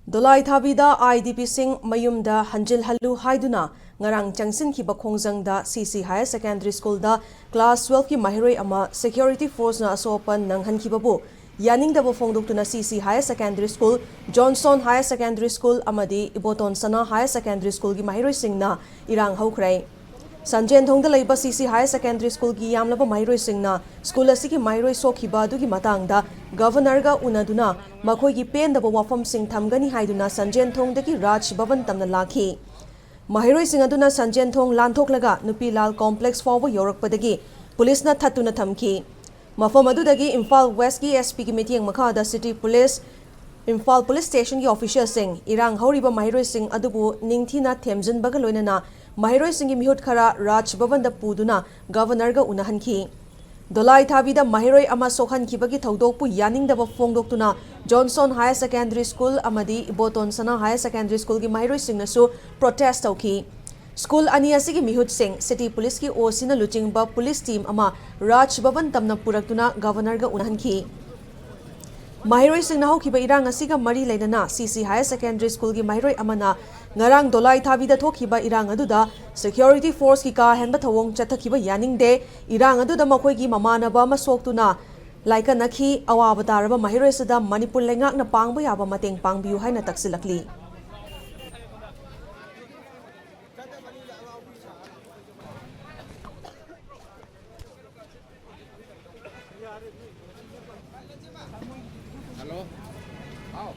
Dolaithabida IDP Singh Mayumda Hanjil Hallu Haiduna ngarang changsin ki bakhongjangda CC Higher Secondary School da Class 12 ki mahiroi ama Security Force na asopan nang hankibabu yaningdaba fongdoktuna CC Higher Secondary School, Johnson Higher Secondary School amadi Iboton Sana Higher Secondary School ki mahiroi singna irang haukhrai. Sanjen thongda leiba CC Higher Secondary School ki yamlaba mahiroi singna school asiki mahiroi sokhiba adugi matangda Governor ga unaduna makhoi gi pendaba wafam sing thamgani haiduna Sanjen thongdagi Raj Bhavan tamna lakhi. Mahiroi sing aduna Sanjen thong lanthoklaga Nupi Lal Complex fawba yorakpadagi police na thatuna thamki. Mafam adudagi Imphal West ki SP ki meeting makhada City Police Imphal Police Station ki official sing irang hauriba mahiroi sing adubu ningthina themjin baga loinana mahiroi sing mihut khara Raj Bhavan da puduna Governor ga unahanki. Dolaithabi da mahiroi ama sokhan kibagi thaudokpu yaningdaba fongdoktuna Johnson Higher Secondary School amadi Iboton Sana Higher Secondary School ki mahiroi sing nasu protest tauki. School ani asigi mihut sing City Police ki osina luchingba police team ama Raj Bhavan tamna puraktuna Governor ga unahanki. Mahiroi sing na hokiba irang asiga mari leinana CC Higher Secondary School ki mahiroi amana ngarang Dolaithabi da thokiba irang aduda Security Force ki ka henba thawong chathakiba yaningde irang aduda makhoi gi mamanaba masoktuna laika nakhi awaba taraba mahiroi sada Manipur lengak na pangba yaba mateng pangbiu haina taksilakli. Hello? How?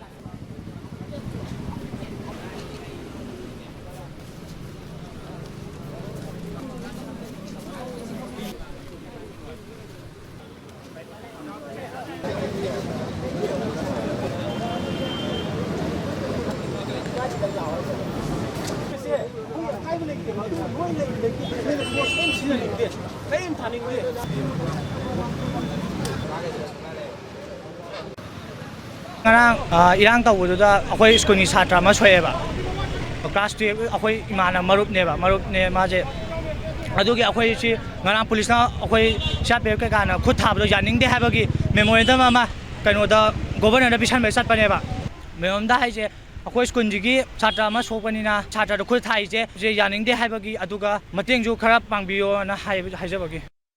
Irang tawuda akhoi school ni chatra ma soeba class 12 akhoi imana marup ne maje adugi akhoi si ngarang police na akhoi chape ka kana khut thabdo yaning de habagi memorandum ama kaino da governor na bisan mai satpane ba memom da haije akhoi school ji chatra ma sopani na chatra da khut thai je yaning de habagi aduga mateng ju khara pangbiyo na haijabagi